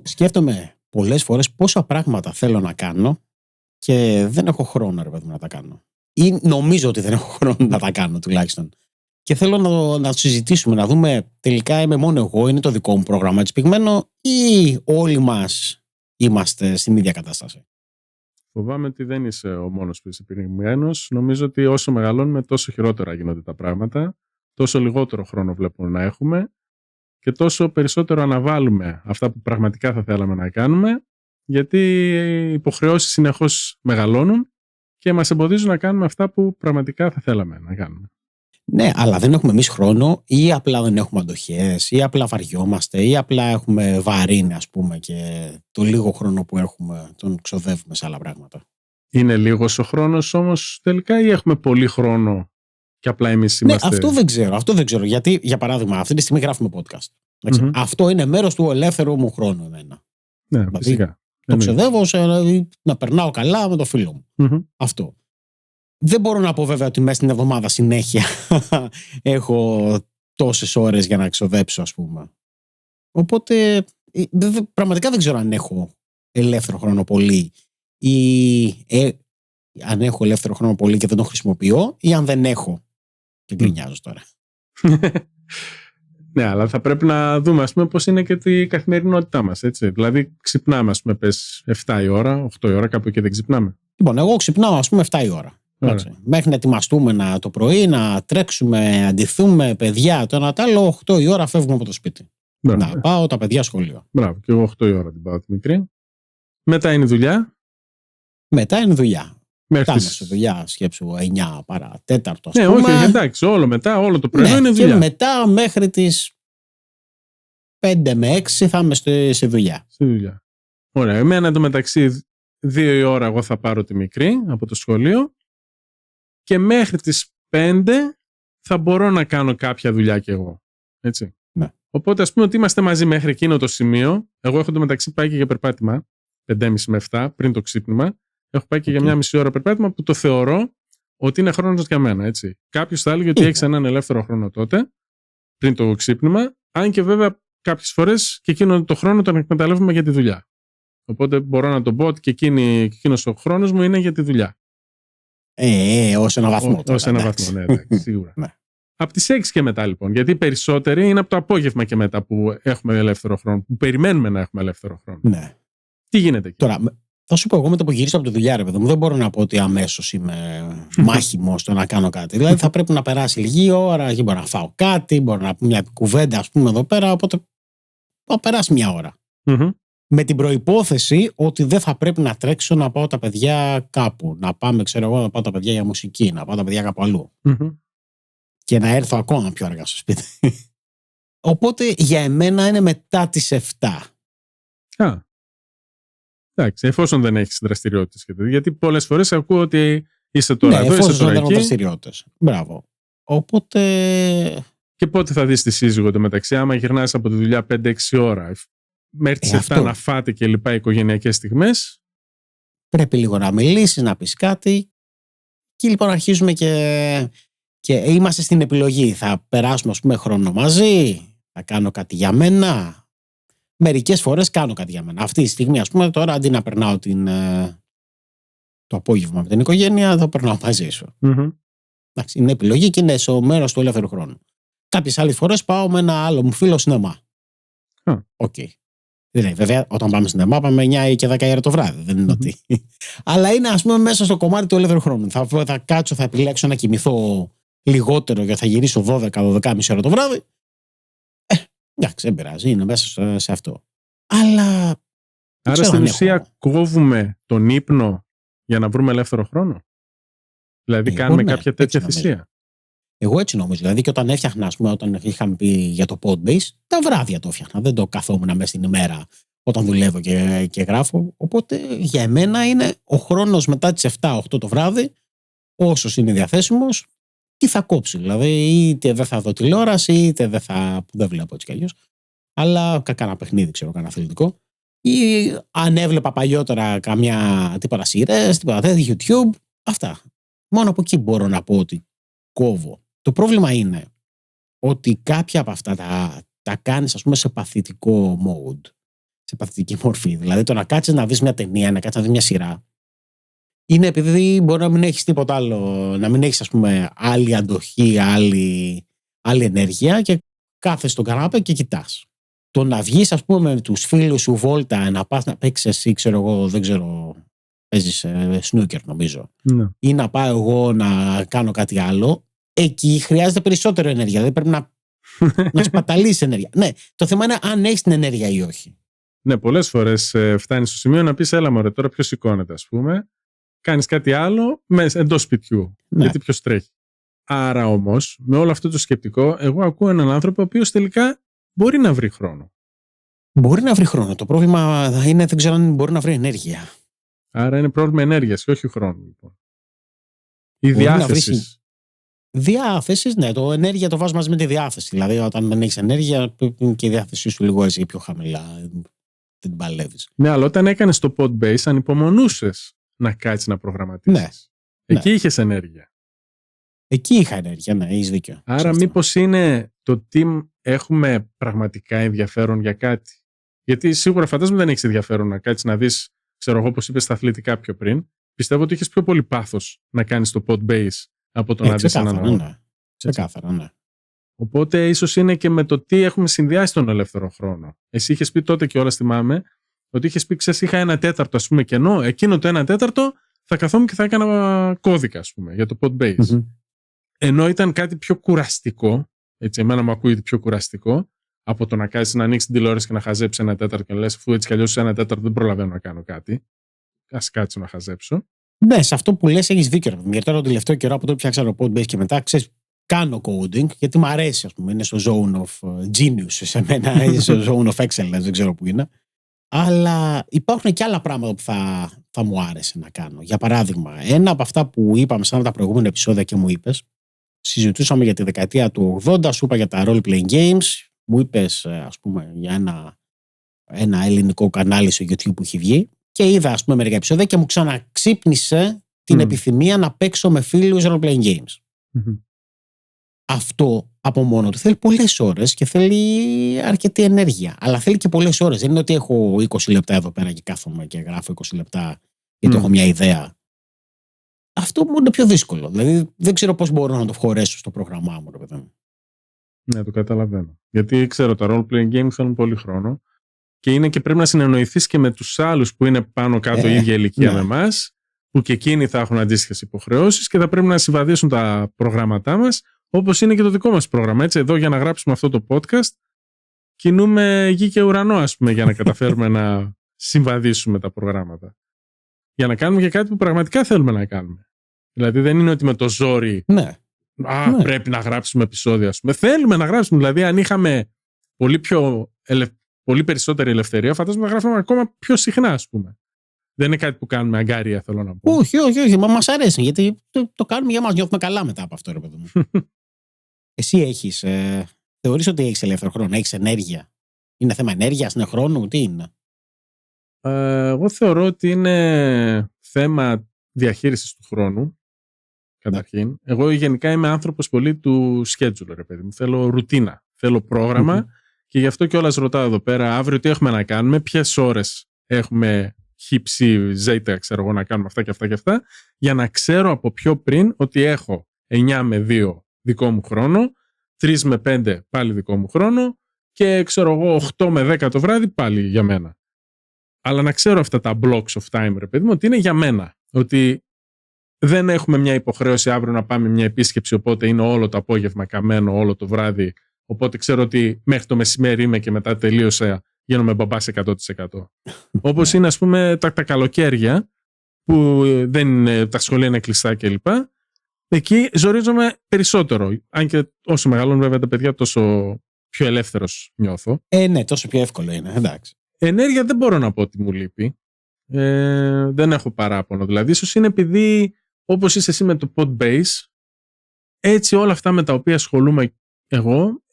Σκέφτομαι πολλές φορές πόσα πράγματα θέλω να κάνω και δεν έχω χρόνο, ρε παιδί μου, να τα κάνω. Ή νομίζω ότι δεν έχω χρόνο να τα κάνω, τουλάχιστον. Και θέλω να το συζητήσουμε, να δούμε τελικά είμαι μόνο εγώ, είναι το δικό μου πρόγραμμα έτσι πυγμένο, ή όλοι μας είμαστε στην ίδια κατάσταση. Φοβάμαι ότι δεν είσαι ο μόνος που είσαι πυγμένος. Νομίζω ότι όσο μεγαλώνουμε, τόσο χειρότερα γίνονται τα πράγματα, τόσο λιγότερο χρόνο βλέπουμε να έχουμε και τόσο περισσότερο αναβάλουμε αυτά που πραγματικά θα θέλαμε να κάνουμε, γιατί οι υποχρεώσεις συνεχώς μεγαλώνουν και μας εμποδίζουν να κάνουμε αυτά που πραγματικά θα θέλαμε να κάνουμε. Ναι, αλλά δεν έχουμε εμείς χρόνο, ή απλά δεν έχουμε αντοχές, ή απλά βαριόμαστε, ή απλά έχουμε βαρύνει, ας πούμε, και το λίγο χρόνο που έχουμε τον ξοδεύουμε σε άλλα πράγματα. Είναι λίγος ο χρόνος όμως τελικά, ή έχουμε πολύ χρόνο και απλά εμείς είμαστε. Ναι, αυτό δεν ξέρω. Γιατί, για παράδειγμα, αυτή τη στιγμή γράφουμε podcast. Mm-hmm. Αυτό είναι μέρος του ελεύθερου μου χρόνου εμένα. Ναι, δηλαδή, φυσικά. Το ξοδεύω να περνάω καλά με το φίλο μου. Mm-hmm. Αυτό. Δεν μπορώ να πω βέβαια ότι μέσα στην εβδομάδα συνέχεια έχω τόσες ώρες για να ξοδέψω, ας πούμε. Οπότε πραγματικά δεν ξέρω αν έχω ελεύθερο χρόνο πολύ, ή αν έχω ελεύθερο χρόνο πολύ και δεν το χρησιμοποιώ, ή αν δεν έχω και γκρινιάζω τώρα. Ναι, αλλά θα πρέπει να δούμε, ας πούμε, πώς είναι και η καθημερινότητά μας, έτσι. Δηλαδή, ξυπνάμε, ας πούμε, πες 7 η ώρα, 8 η ώρα, κάπου εκεί δεν ξυπνάμε. Λοιπόν, εγώ ξυπνάω, ας πούμε, 7 η ώρα. Μέχρι να ετοιμαστούμε το πρωί, να τρέξουμε, αντιθούμε, παιδιά, το ένα τ' άλλο, 8 η ώρα φεύγουμε από το σπίτι. Μπράβο. Να πάω τα παιδιά σχολείο. Μπράβο, και εγώ 8 η ώρα την πάω τη μικρή. Μετά είναι δουλειά. Φτάνω σε δουλειά, σκέψου 9 παρά τέταρτο. Ναι, όχι, εντάξει, όλο το πρωί είναι δουλειά. Και μετά μέχρι τις 5 με 6 θα είμαι σε δουλειά. Στη δουλειά. Ωραία, εμένα εντωμεταξύ 2 η ώρα εγώ θα πάρω τη μικρή από το σχολείο και μέχρι τις 5 θα μπορώ να κάνω κάποια δουλειά κι εγώ. Έτσι. Ναι. Οπότε ας πούμε ότι είμαστε μαζί μέχρι εκείνο το σημείο. Εγώ έχω εντωμεταξύ πάει και για περπάτημα 5.30 με 7 πριν το ξύπνημα. Έχω πάει και για μια μισή ώρα περπάτημα που το θεωρώ ότι είναι χρόνος για μένα. Έτσι. Κάποιος θα έλεγε ότι έχεις έναν ελεύθερο χρόνο τότε πριν το ξύπνημα, αν και βέβαια κάποιες φορές και εκείνο το χρόνο τον εκμεταλλεύουμε για τη δουλειά. Οπότε μπορώ να το πω ότι και εκείνος ο χρόνος μου είναι για τη δουλειά. Ως ένα βαθμό. Ως ένα βαθμό, ναι, εντάξει, σίγουρα. Ναι. Από τις 6 και μετά λοιπόν, γιατί οι περισσότεροι είναι από το απόγευμα και μετά που έχουμε ελεύθερο χρόνο, που περιμένουμε να έχουμε ελεύθερο χρόνο. Ναι. Τι γίνεται εκεί? Τώρα, θα σου πω εγώ με το που γυρίσω από τη δουλειά, ρε παιδί μου, δεν μπορώ να πω ότι αμέσως είμαι μάχημος στο να κάνω κάτι. Δηλαδή θα πρέπει να περάσει λίγη ώρα, εκεί μπορώ να φάω κάτι, μπορώ να πω μια κουβέντα, ας πούμε, εδώ πέρα, οπότε θα περάσει μια ώρα. Mm-hmm. Με την προϋπόθεση ότι δεν θα πρέπει να τρέξω να πάω τα παιδιά κάπου. Να πάμε, ξέρω εγώ, να πάω τα παιδιά για μουσική, να πάω τα παιδιά κάπου αλλού. Mm-hmm. Και να έρθω ακόμα πιο αργά στο σπίτι. Οπότε για εμένα είναι μετά τις 7. Εντάξει, εφόσον δεν έχεις δραστηριότητες. Γιατί πολλές φορές ακούω ότι είσαι τώρα εδώ, είσαι τώρα εκεί. Δραστηριότητες. Μπράβο. Οπότε. Και πότε θα δεις τη σύζυγο το μεταξύ, άμα γυρνάς από τη δουλειά 5-6 ώρα, μέχρι τις 7 να φάτε και λοιπά οικογενειακές στιγμές. Πρέπει λίγο να μιλήσεις, να πεις κάτι. Και λοιπόν αρχίζουμε και είμαστε στην επιλογή. Θα περάσουμε, ας πούμε, χρόνο μαζί, θα κάνω κάτι για μένα. Μερικές φορές κάνω κάτι για μένα. Αυτή τη στιγμή, ας πούμε, τώρα αντί να περνάω το απόγευμα με την οικογένεια, θα περνάω μαζί σου. Mm-hmm. Εντάξει, είναι επιλογή και είναι στο μέρος του ελεύθερου χρόνου. Κάποιες άλλες φορές πάω με ένα άλλο μου φίλο σινεμά. Okay. Δηλαδή, βέβαια, όταν πάμε σινεμά, πάμε 9 και 10 ώρα το βράδυ. Δεν είναι ότι. Αλλά είναι, ας πούμε, μέσα στο κομμάτι του ελεύθερου χρόνου. Θα κάτσω, θα επιλέξω να κοιμηθώ λιγότερο γιατί θα γυρίσω 12-12.30 ώρα το βράδυ. Εντάξει, δεν πειράζει, είναι μέσα σε αυτό. Αλλά. Άρα στην ουσία κόβουμε τον ύπνο για να βρούμε ελεύθερο χρόνο. Δηλαδή κάνουμε κάποια τέτοια θυσία. Εγώ έτσι νομίζω. Δηλαδή και όταν έφτιαχνα, ας πούμε, όταν είχαμε πει για το Podbase, τα βράδια το έφτιαχνα. Δεν το καθόμουν μέσα στην ημέρα όταν δουλεύω και γράφω. Οπότε για εμένα είναι ο χρόνος μετά τις 7-8 το βράδυ, όσος είναι διαθέσιμος, τι θα κόψει. Δηλαδή είτε δεν θα δω τηλεόραση, είτε δεν βλέπω έτσι κι αλλιώς. Αλλά κάνα παιχνίδι, ξέρω, κάνα αθλητικό. Ή αν έβλεπα παλιότερα καμιά τίποτα σειρές, τίποτα τέτοια, YouTube, αυτά. Μόνο από εκεί μπορώ να πω ότι κόβω. Το πρόβλημα είναι ότι κάποια από αυτά τα κάνεις, ας πούμε, σε παθητικό mode. σε παθητική μορφή. Δηλαδή το να κάτσεις να δεις μια ταινία, να κάτσεις να δεις μια σειρά, είναι επειδή μπορεί να μην έχεις τίποτα άλλο, να μην έχεις, ας πούμε, άλλη αντοχή, άλλη ενέργεια και κάθεσαι στον καναπέ και κοιτάς. Το να βγεις, ας πούμε, με τους φίλους σου βόλτα, να πας να παίξεις εσύ, ξέρω εγώ, δεν ξέρω, παίζεις snooker νομίζω, Ναι. ή να πάω εγώ να κάνω κάτι άλλο, εκεί χρειάζεται περισσότερο ενέργεια. Δηλαδή πρέπει να σπαταλείς ενέργεια. Ναι, το θέμα είναι αν έχεις την ενέργεια ή όχι. Ναι, πολλές φορές φτάνεις στο σημείο να πεις, έλα μωρέ, τώρα ποιος σηκώνεται, ας πούμε. Κάνεις κάτι άλλο εντός σπιτιού. Ναι. Γιατί ποιος τρέχει. Άρα όμως, με όλο αυτό το σκεπτικό, εγώ ακούω έναν άνθρωπο ο οποίος τελικά μπορεί να βρει χρόνο. Μπορεί να βρει χρόνο. Το πρόβλημα είναι δεν ξέρω αν μπορεί να βρει ενέργεια. Άρα είναι πρόβλημα ενέργειας και όχι χρόνου, λοιπόν. Η Μπορεί διάθεση. Διάθεση, ναι. Το ενέργεια το βάζω μαζί με τη διάθεση. Δηλαδή, όταν δεν έχεις ενέργεια, και η διάθεσή σου λίγο έτσι πιο χαμηλά. Δεν την παλεύεις. Ναι, αλλά όταν έκανες το Podbase, ανυπομονούσες να κάτσεις να προγραμματίσεις. Ναι. Εκεί είχες ενέργεια. Εκεί είχα ενέργεια, ναι, έχεις δίκιο. Άρα, μήπως είναι το τι έχουμε πραγματικά ενδιαφέρον για κάτι. Γιατί σίγουρα φαντάζομαι δεν έχεις ενδιαφέρον να κάτσεις να δεις, ξέρω εγώ, όπως είπες στα αθλητικά πιο πριν. Πιστεύω ότι είχες πιο πολύ πάθος να κάνεις το Podbase από το να δεις έναν αγώνα. Ναι. Ξεκάθαρα, ναι. Οπότε ίσως είναι και με το τι έχουμε συνδυάσει τον ελεύθερο χρόνο. Εσύ είχες πει τότε και όλα θυμάμαι ότι είχες πει, ξέρεις, είχα 1/4 ας πούμε κενό. Εκείνο το 1/4 θα καθόμουν και θα έκανα κώδικα, ας πούμε, για το Podbase. Mm-hmm. Ενώ ήταν κάτι πιο κουραστικό, έτσι, εμένα μου ακούγεται πιο κουραστικό, από το να κάτσεις να ανοίξει την τηλεόραση και να χαζέψει 1/4 και να λες, αφού έτσι κι αλλιώς 1/4 δεν προλαβαίνω να κάνω κάτι. Ας κάτσω να χαζέψω. Ναι, σε αυτό που λες έχεις δίκιο. Γιατί τώρα τον τελευταίο καιρό από τότε που φτιάξα το Podbase και μετά, ξέρεις, κάνω coding γιατί μου αρέσει, ας πούμε. Είναι στο zone of genius σε μένα, είναι στο zone of excellence, δεν ξέρω που είναι. Αλλά υπάρχουν και άλλα πράγματα που θα μου άρεσε να κάνω. Για παράδειγμα, ένα από αυτά που είπαμε σε ένα από τα προηγούμενα επεισόδια και μου είπες, συζητούσαμε για τη δεκαετία του 80, σου είπα για τα role-playing games, μου είπες, ας πούμε, για ένα ελληνικό κανάλι στο YouTube που έχει βγει και είδα, ας πούμε, μερικά επεισόδια και μου ξαναξύπνησε την επιθυμία να παίξω με φίλους role-playing games. Mm-hmm. Αυτό από μόνο του θέλει πολλές ώρες και θέλει αρκετή ενέργεια. Αλλά θέλει και πολλές ώρες. Δεν είναι ότι έχω 20 λεπτά εδώ πέρα και κάθομαι και γράφω 20 λεπτά γιατί έχω μια ιδέα. Αυτό μου είναι πιο δύσκολο. Δηλαδή δεν ξέρω πώς μπορώ να το χωρέσω στο πρόγραμμά μου, ρε παιδί μου. Ναι, το καταλαβαίνω. Γιατί ξέρω, τα role-playing games θέλουν πολύ χρόνο και είναι και πρέπει να συνεννοηθείς και με τους άλλους που είναι πάνω κάτω ίδια ηλικία με εμάς, που και εκείνοι θα έχουν αντίστοιχες υποχρεώσεις και θα πρέπει να συμβαδίσουν τα προγράμματά μας, όπως είναι και το δικό μας πρόγραμμα. Έτσι, εδώ για να γράψουμε αυτό το podcast, κινούμε γη και ουρανό, ας πούμε, για να καταφέρουμε να συμβαδίσουμε τα προγράμματα. Για να κάνουμε και κάτι που πραγματικά θέλουμε να κάνουμε. Δηλαδή, δεν είναι ότι με το ζόρι. Ναι. Πρέπει να γράψουμε επεισόδια, ας πούμε. Θέλουμε να γράψουμε. Δηλαδή, αν είχαμε πολύ περισσότερη ελευθερία, φαντάζομαι να γράφουμε ακόμα πιο συχνά, ας πούμε. Δεν είναι κάτι που κάνουμε αγκάρια, θέλω να πω. Όχι. Μας αρέσει, γιατί το κάνουμε για μας. Νιώθουμε καλά μετά από αυτό, ρε παιδί μου. Εσύ έχεις, θεωρείς ότι έχεις ελεύθερο χρόνο, έχεις ενέργεια? Είναι θέμα ενέργειας, είναι χρόνου, τι είναι? Εγώ θεωρώ ότι είναι θέμα διαχείρισης του χρόνου. Καταρχήν. Ναι. Εγώ γενικά είμαι άνθρωπος πολύ του schedule, ρε παιδί μου. Θέλω ρουτίνα, θέλω πρόγραμμα και γι' αυτό κιόλας ρωτάω εδώ πέρα αύριο τι έχουμε να κάνουμε, ποιες ώρες έχουμε χύψη, ζέιτα, ξέρω εγώ, να κάνουμε αυτά και αυτά και αυτά, για να ξέρω από πιο πριν ότι έχω 9 με 2 δικό μου χρόνο, 3 με 5 πάλι δικό μου χρόνο και ξέρω εγώ 8 με 10 το βράδυ πάλι για μένα. Αλλά να ξέρω αυτά τα blocks of time, ρε παιδί μου, ότι είναι για μένα. Ότι δεν έχουμε μια υποχρέωση αύριο να πάμε μια επίσκεψη, οπότε είναι όλο το απόγευμα καμένο, όλο το βράδυ. Οπότε ξέρω ότι μέχρι το μεσημέρι είμαι και μετά τελείωσα, γίνομαι μπαμπάς 100%. Όπως είναι, ας πούμε, τα καλοκαίρια, που τα σχολεία είναι κλειστά κλπ. Εκεί ζορίζομαι περισσότερο. Αν και όσο μεγαλώνουν βέβαια τα παιδιά, τόσο πιο ελεύθερος νιώθω. Ναι, τόσο πιο εύκολο είναι, εντάξει. Ενέργεια δεν μπορώ να πω ότι μου λείπει. Δεν έχω παράπονο. Δηλαδή, ίσως είναι επειδή, όπως είσαι εσύ με το Podbase, έτσι όλα αυτά με τα οποία ασχολούμαι εγώ,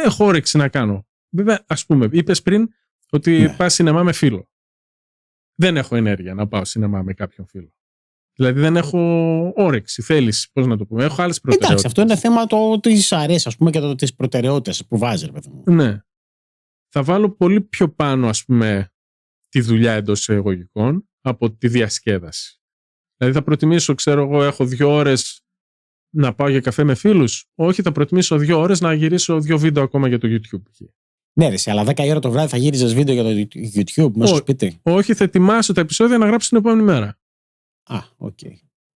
έχω όρεξη να κάνω. Βέβαια, ας πούμε, είπες πριν ότι πας σινεμά με φίλο. Δεν έχω ενέργεια να πάω σινεμά με κάποιον φίλο. Δηλαδή δεν έχω όρεξη, θέληση, πώς να το πούμε. Έχω άλλες προτεραιότητες. Εντάξει, αυτό είναι θέμα της αρέσει, ας πούμε, και τις προτεραιότητες που βάζει, ρε παιδί μου. Ναι. θα βάλω πολύ πιο πάνω, ας πούμε, τη δουλειά εντός εισαγωγικών από τη διασκέδαση. Δηλαδή θα προτιμήσω, ξέρω εγώ, έχω 2 ώρες να πάω για καφέ με φίλους. Όχι, θα προτιμήσω 2 ώρες να γυρίσω 2 βίντεο ακόμα για το YouTube. Ναι, ρε, αλλά 10 η ώρα το βράδυ θα γύριζες βίντεο για το YouTube μέσα στο σπίτι. Όχι, θα ετοιμάσω τα επεισόδια να γράψω την επόμενη μέρα. Οκ.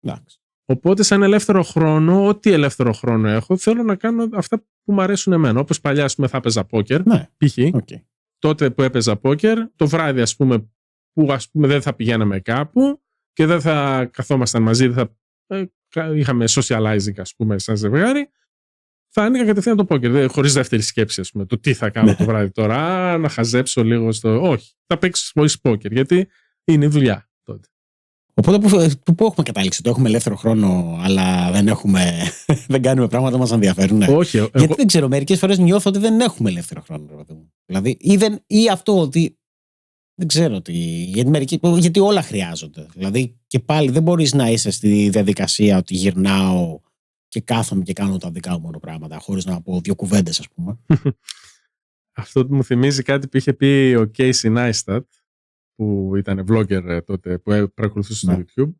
Εντάξει. Οπότε, σαν ελεύθερο χρόνο, ό,τι ελεύθερο χρόνο έχω, θέλω να κάνω αυτά που μου αρέσουν εμένα. Όπως παλιά, ας πούμε, θα έπαιζα πόκερ. Ναι. Π.χ. Okay. Τότε που έπαιζα πόκερ, το βράδυ, ας πούμε, που δεν θα πηγαίναμε κάπου και δεν θα καθόμασταν μαζί, δεν θα είχαμε socializing, ας πούμε, σαν ζευγάρι, θα άνοιγα κατευθείαν το πόκερ, χωρίς δεύτερη σκέψη, ας πούμε, το τι θα κάνω το βράδυ τώρα, να χαζέψω λίγο στο. Όχι, θα παίξω χωρίς πόκερ, γιατί είναι δουλειά τότε. Οπότε πού έχουμε καταλήξει, το έχουμε ελεύθερο χρόνο, αλλά δεν κάνουμε πράγματα που μας ενδιαφέρουν. Όχι. Γιατί δεν ξέρω, μερικές φορές νιώθω ότι δεν έχουμε ελεύθερο χρόνο. Δηλαδή, ή αυτό ότι. Δεν ξέρω τι. Γιατί όλα χρειάζονται. Δηλαδή, και πάλι δεν μπορείς να είσαι στη διαδικασία ότι γυρνάω και κάθομαι και κάνω τα δικά μου μόνο πράγματα, χωρίς να πω 2 κουβέντες, ας πούμε. Αυτό μου θυμίζει κάτι που είχε πει ο Casey Neistat, που ήταν vlogger τότε, που παρακολουθούσε στο YouTube,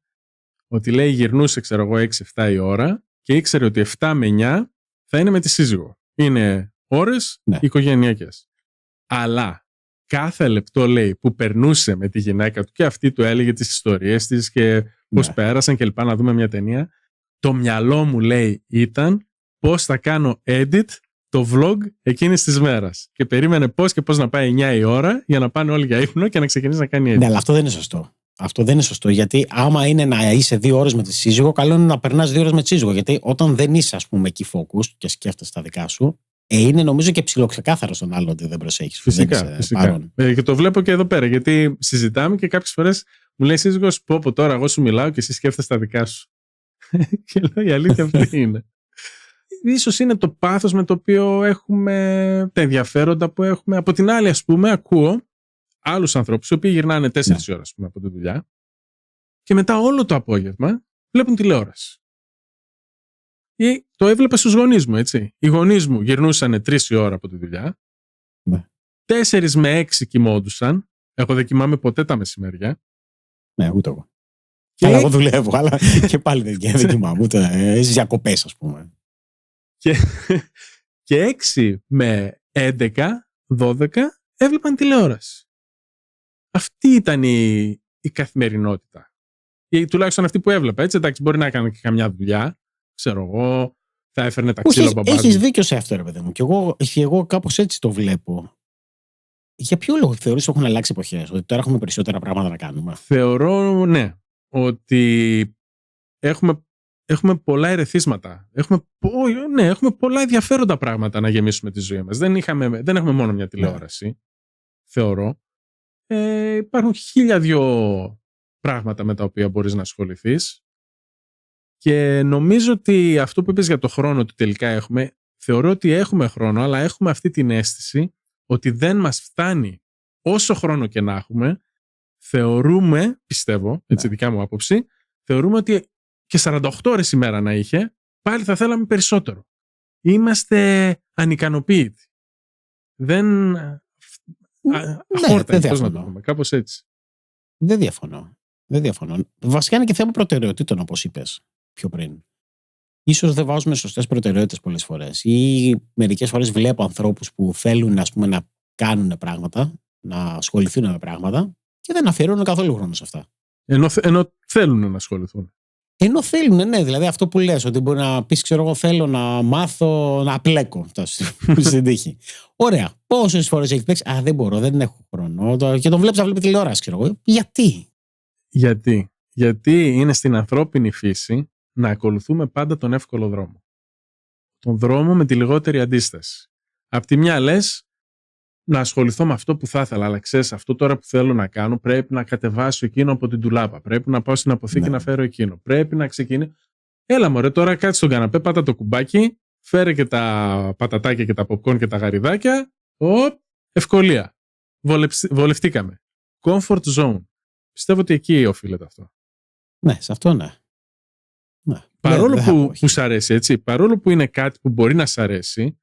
ότι λέει γυρνούσε, ξέρω εγώ, 6-7 η ώρα και ήξερε ότι 7 με 9 θα είναι με τη σύζυγο. Είναι ώρες οικογενειακές. Αλλά κάθε λεπτό, λέει, που περνούσε με τη γυναίκα του και αυτή του έλεγε τις ιστορίες της και πώς πέρασαν και λοιπά, να δούμε μια ταινία, το μυαλό μου, λέει, ήταν πώς θα κάνω edit το vlog εκείνης της μέρας. Και περίμενε πώς και πώς να πάει 9 η ώρα για να πάνε όλοι για ύπνο και να ξεκινήσει να κάνει edit. Ναι, αλλά αυτό δεν είναι σωστό. Αυτό δεν είναι σωστό, γιατί άμα είναι να είσαι 2 ώρες με τη σύζυγο, καλό είναι να περνάς 2 ώρες με τη σύζυγο. Γιατί όταν δεν είσαι, ας πούμε, εκεί focus και σκέφτεσαι τα δικά σου, είναι νομίζω και ψιλοξεκάθαρο στον άλλο ότι δεν προσέχεις. Φυσικά. Και το βλέπω και εδώ πέρα, γιατί συζητάμε και κάποιες φορές μου λέει σύζυγος, πω τώρα εγώ σου μιλάω και εσύ σκέφτεσαι τα δικά σου. Και λέω, η αλήθεια αυτή είναι. Ίσως είναι το πάθος με το οποίο έχουμε, τα ενδιαφέροντα που έχουμε. Από την άλλη, ας πούμε, ακούω άλλους ανθρώπους οι οποίοι γυρνάνε 4 ώρες, ας πούμε, από τη δουλειά και μετά όλο το απόγευμα βλέπουν τηλεόραση. Ή το έβλεπα στους γονείς μου, έτσι. Οι γονείς μου γυρνούσαν 3 η ώρα από τη δουλειά, 4 με 6 κοιμόντουσαν. Εγώ δεν κοιμάμαι ποτέ τα μεσημέρια. Ναι, ούτε εγώ. Αλλά εγώ δουλεύω, αλλά και πάλι δεν κοιμάμαι, ούτε στις διακοπές, ας πούμε. Και 6 με 11, 12 έβλεπαν τηλεόραση. Αυτή ήταν η καθημερινότητα. Ή τουλάχιστον αυτή που έβλεπα, έτσι. Εντάξει, μπορεί να έκανε και καμιά δουλειά. Ξέρω εγώ, θα έφερνε τα ξύλα μπαμπάδι. Έχεις δίκιο σε αυτό, ρε παιδί μου. Και εγώ κάπως έτσι το βλέπω. Για ποιο λόγο θεωρείς ότι έχουν αλλάξει εποχές, ότι τώρα έχουμε περισσότερα πράγματα να κάνουμε? Θεωρώ, ναι, ότι έχουμε πολλά ερεθίσματα. Έχουμε πολλά ενδιαφέροντα πράγματα να γεμίσουμε τη ζωή μας. Δεν έχουμε μόνο μια τηλεόραση, θεωρώ. Υπάρχουν 1002 πράγματα με τα οποία μπορείς να ασχοληθείς. Και νομίζω ότι αυτό που είπες για το χρόνο ότι τελικά έχουμε, θεωρώ ότι έχουμε χρόνο, αλλά έχουμε αυτή την αίσθηση ότι δεν μας φτάνει όσο χρόνο και να έχουμε. Θεωρούμε, πιστεύω, έτσι δικά μου άποψη, θεωρούμε ότι και 48 ώρες ημέρα να είχε, πάλι θα θέλαμε περισσότερο. Είμαστε ανικανοποίητοι. Δεν αφόρτανοι, πώς να το πούμε, κάπως έτσι. Δεν διαφωνώ. Βασικά είναι και θέμα προτεραιοτήτων, όπως είπες πιο πριν. Ίσως δεν βάζουμε σωστές προτεραιότητες πολλές φορές. Ή μερικές φορές βλέπω ανθρώπους που θέλουν, ας πούμε, να κάνουν πράγματα, να ασχοληθούν με πράγματα και δεν αφιερώνουν καθόλου χρόνο σε αυτά. Ενώ θέλουν να ασχοληθούν. Ενώ θέλουν, ναι, δηλαδή αυτό που λες, ότι μπορεί να πεις, ξέρω εγώ, θέλω να μάθω να πλέκω στην τύχη. Ωραία. Πόσες φορές έχει πλέξει? Δεν μπορώ, δεν έχω χρόνο. Και τον βλέπεις να βλέπει τηλεόραση, ξέρω εγώ. Γιατί είναι στην ανθρώπινη φύση να ακολουθούμε πάντα τον εύκολο δρόμο. Τον δρόμο με τη λιγότερη αντίσταση. Απ' τη μια λες να ασχοληθώ με αυτό που θα ήθελα, αλλά ξέρεις, αυτό τώρα που θέλω να κάνω πρέπει να κατεβάσω εκείνο από την ντουλάπα. Πρέπει να πάω στην αποθήκη να φέρω εκείνο. Πρέπει να ξεκινήσω. Έλα μωρέ, τώρα κάτσε στον καναπέ, πάτα το κουμπάκι, φέρε και τα πατατάκια και τα popcorn και τα γαριδάκια. Ευκολία. Βολευτήκαμε. Comfort zone. Πιστεύω ότι εκεί οφείλεται αυτό. Ναι, σε αυτό ναι. Παρόλο που σ' αρέσει, έτσι, παρόλο που είναι κάτι που μπορεί να σ' αρέσει,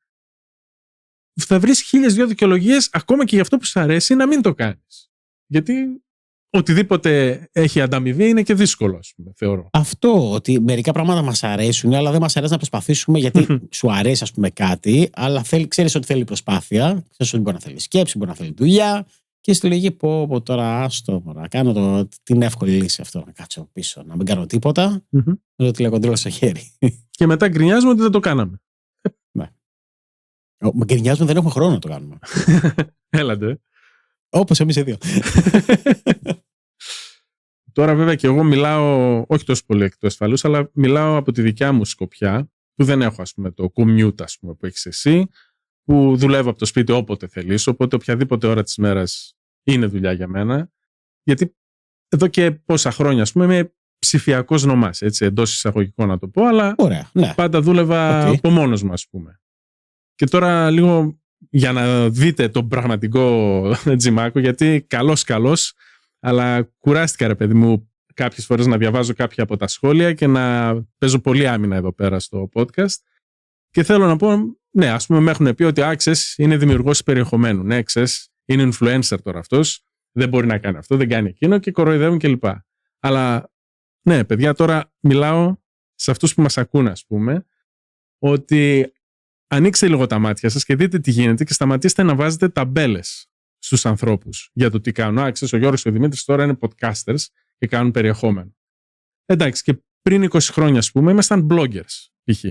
θα βρεις 1002 δικαιολογίες ακόμα και για αυτό που σου αρέσει να μην το κάνεις. Γιατί οτιδήποτε έχει ανταμοιβή είναι και δύσκολο, ας πούμε, θεωρώ. Αυτό, ότι μερικά πράγματα μας αρέσουν, αλλά δεν μας αρέσει να προσπαθήσουμε, γιατί σου αρέσει, ας πούμε, κάτι, αλλά ξέρεις ότι θέλει προσπάθεια, ξέρεις ότι μπορεί να θέλει σκέψη, μπορεί να θέλει δουλειά, και στη λογική πω τώρα άστο, να κάνω την εύκολη λύση αυτό, να κάτσω πίσω, να μην κάνω τίποτα, με το τηλεκοντρόλ στο χέρι. Και μετά γκρινιάζουμε ότι δεν το κάναμε. Ναι. Με γκρινιάζουμε, δεν έχουμε χρόνο να το κάνουμε. Έλατε. Όπως εμείς οι δύο. Τώρα βέβαια και εγώ μιλάω, όχι τόσο πολύ εκ του ασφαλούς, αλλά μιλάω από τη δικιά μου σκοπιά, που δεν έχω, ας πούμε, το commute, ας πούμε, που έχεις εσύ, που δουλεύω από το σπίτι όποτε θελήσω, οπότε οποιαδήποτε ώρα της μέρας είναι δουλειά για μένα. Γιατί εδώ και πόσα χρόνια, ας πούμε, είμαι ψηφιακός νομάς, έτσι, εντός εισαγωγικών να το πω, αλλά ωραία, ναι. πάντα δούλευα από μόνος μου, ας πούμε. Και τώρα λίγο για να δείτε τον πραγματικό Τζιμάκο, γιατί καλός, αλλά κουράστηκα, ρε παιδί μου, κάποιες φορές να διαβάζω κάποια από τα σχόλια και να παίζω πολύ άμυνα εδώ πέρα στο podcast. Και θέλω να πω, ναι, ας πούμε, με έχουν πει ότι ξέρεις, είναι δημιουργός περιεχομένου. Ναι, ξέρεις, είναι influencer τώρα αυτός, δεν μπορεί να κάνει αυτό, δεν κάνει εκείνο και κοροϊδεύουν κλπ. Αλλά, ναι, παιδιά, τώρα μιλάω σε αυτούς που μας ακούν, ας πούμε, ότι ανοίξτε λίγο τα μάτια σας και δείτε τι γίνεται και σταματήστε να βάζετε ταμπέλες στους ανθρώπους για το τι κάνουν. Ξέρεις, ο Γιώργος και ο Δημήτρης τώρα είναι podcasters και κάνουν περιεχόμενο. Εντάξει, και πριν 20 χρόνια, ας πούμε, ήμασταν bloggers, π.χ.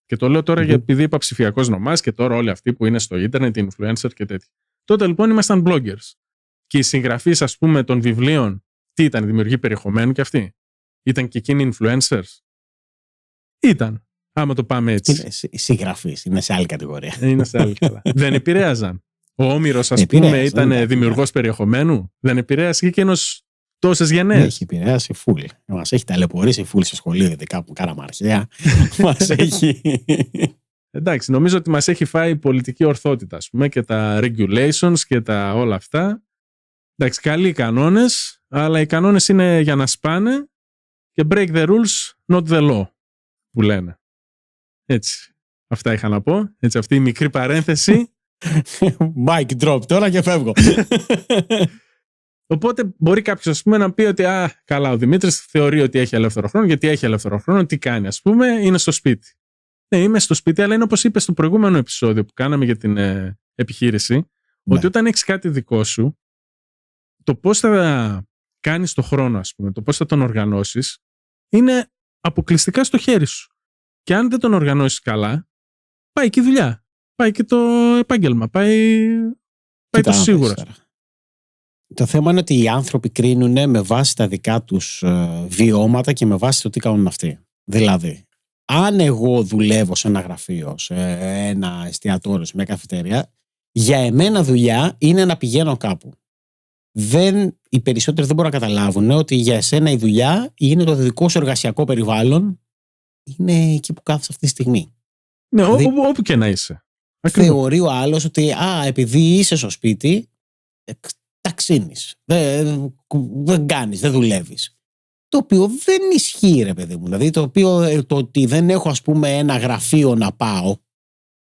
Και το λέω τώρα επειδή είπα ψηφιακός νομάς και τώρα όλοι αυτοί που είναι στο ίντερνετ, influencer και τέτοια. Τότε λοιπόν ήμασταν bloggers. Και οι συγγραφείς, ας πούμε, των βιβλίων, τι ήταν, δημιουργοί περιεχομένου και αυτοί. Ήταν και εκείνοι influencers. Ήταν. Άμα το πάμε έτσι. Είναι συγγραφείς, είναι σε άλλη κατηγορία. Είναι σε άλλη καλά. Δεν επηρέαζαν. Ο Όμηρος, ας πούμε, ήταν δημιουργός περιεχομένου. Δεν επηρέασε και εκείνος τόσες γενναίες. Έχει επηρεάσει φουλ. Μας έχει ταλαιπωρήσει φουλ στο σχολείο, ειδικά που κάναμε αρχαία. Μας έχει. Εντάξει, νομίζω ότι μας έχει φάει η πολιτική ορθότητα, ας πούμε, και τα regulations και τα όλα αυτά. Εντάξει, καλοί οι κανόνες, αλλά οι κανόνες είναι για να σπάνε και break the rules, not the law, που λένε. Έτσι. Αυτά είχα να πω. Έτσι, αυτή η μικρή παρένθεση. Mic drop τώρα και φεύγω. Οπότε μπορεί κάποιος, ας πούμε, να πει ότι καλά, ο Δημήτρης θεωρεί ότι έχει ελεύθερο χρόνο. Γιατί έχει ελεύθερο χρόνο, τι κάνει, ας πούμε, είναι στο σπίτι. Ναι, είμαι στο σπίτι, αλλά είναι όπως είπε στο προηγούμενο επεισόδιο που κάναμε για την επιχείρηση, ναι, ότι όταν έχεις κάτι δικό σου, το πώς θα κάνεις το χρόνο, ας πούμε, το πώς θα τον οργανώσεις, είναι αποκλειστικά στο χέρι σου. Και αν δεν τον οργανώσεις καλά, πάει και η δουλειά. Πάει και το επάγγελμα. Πάει το σίγουρα. Το θέμα είναι ότι οι άνθρωποι κρίνουν με βάση τα δικά τους βιώματα και με βάση το τι κάνουν αυτοί. Δηλαδή, αν εγώ δουλεύω σε ένα γραφείο, σε ένα εστιατόριο, σε μια καφετέρια, για εμένα δουλειά είναι να πηγαίνω κάπου. Οι περισσότεροι δεν μπορούν να καταλάβουν ότι για εσένα η δουλειά είναι το δικό σου εργασιακό περιβάλλον, είναι εκεί που κάθεσαι αυτή τη στιγμή. Ναι, δηλαδή, όπου και να είσαι. Θεωρεί ο άλλος ότι επειδή είσαι στο σπίτι, ταξίνεις, δεν κάνεις, δεν δουλεύεις. Το οποίο δεν ισχύει, ρε παιδί μου. Δηλαδή το ότι δεν έχω, ας πούμε, ένα γραφείο να πάω,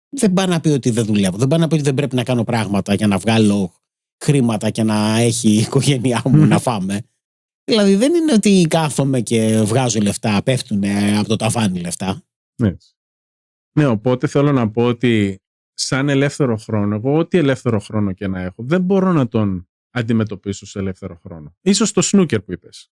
δεν πάει να πει ότι δεν δουλεύω. Δεν πάει να πει ότι δεν πρέπει να κάνω πράγματα για να βγάλω χρήματα και να έχει η οικογένειά μου να φάμε. Δηλαδή δεν είναι ότι κάθομαι και βγάζω λεφτά, πέφτουν από το ταβάνι λεφτά. Ναι, οπότε θέλω να πω ότι σαν ελεύθερο χρόνο, εγώ ό,τι ελεύθερο χρόνο και να έχω, δεν μπορώ να τον αντιμετωπίσω σε ελεύθερο χρόνο. Ίσως το snooker που είπες.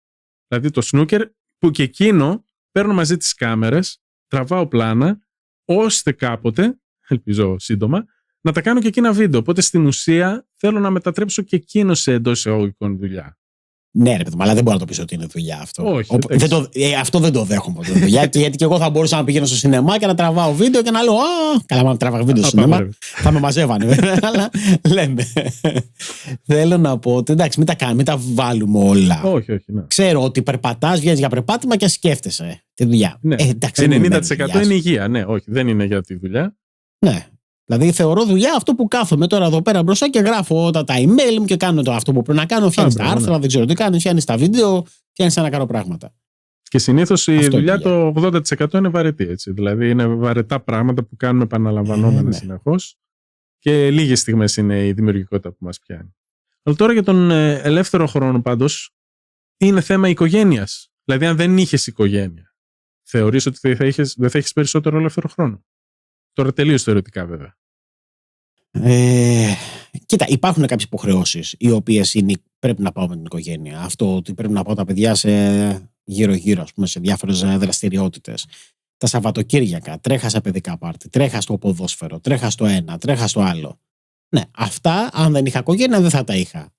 Δηλαδή το snooker που και εκείνο παίρνω μαζί τις κάμερες, τραβάω πλάνα, ώστε κάποτε, ελπίζω σύντομα, να τα κάνω και εκείνα βίντεο. Οπότε στην ουσία θέλω να μετατρέψω και εκείνο σε εντός εισαγωγικών δουλειά. Ναι, ρε παιδί μου, αλλά δεν μπορώ να το πεις ότι είναι δουλειά αυτό. Όχι. Αυτό δεν το δέχομαι ότι είναι δουλειά. Γιατί και εγώ θα μπορούσα να πηγαίνω στο σινεμά και να τραβάω βίντεο και να λέω καλά, να τραβάω βίντεο στο σινεμά. Θα με μαζεύανε. Αλλά λέμε. Θέλω να πω ότι εντάξει, μην τα βάλουμε όλα. Όχι. Ναι. Ξέρω ότι περπατάς, βγαίνεις για περπάτημα και σκέφτεσαι τη δουλειά. Ναι. Εντάξει, 90% είναι υγεία. Ναι, όχι, δεν είναι για τη δουλειά. Ναι. Δηλαδή θεωρώ δουλειά αυτό που κάθομαι τώρα εδώ πέρα μπροστά και γράφω τα email μου και κάνω αυτό που πρέπει να κάνω. Φτιάχνεις τα άρθρα, δεν ξέρω τι κάνεις, φτιάχνεις τα βίντεο, φτιάχνεις να κάνω πράγματα. Και συνήθως η δουλειά το 80% είναι βαρετή. Έτσι. Δηλαδή είναι βαρετά πράγματα που κάνουμε επαναλαμβανόμενα συνεχώς. Και λίγες στιγμές είναι η δημιουργικότητα που μας πιάνει. Αλλά τώρα για τον ελεύθερο χρόνο πάντως είναι θέμα οικογένειας. Δηλαδή αν δεν είχες οικογένεια, θεωρείς ότι δεν θα έχεις περισσότερο ελεύθερο χρόνο? Τώρα τελείως θεωρητικά βέβαια. Κοίτα, υπάρχουν κάποιες υποχρεώσεις οι οποίες πρέπει να πάω με την οικογένεια. Αυτό ότι πρέπει να πάω τα παιδιά γύρω-γύρω, ας πούμε, σε διάφορες δραστηριότητες. Τα Σαββατοκύριακα, τρέχα σε παιδικά πάρτι, τρέχα στο ποδόσφαιρο, τρέχα στο ένα, τρέχα στο άλλο. Ναι, αυτά, αν δεν είχα οικογένεια, δεν θα τα είχα.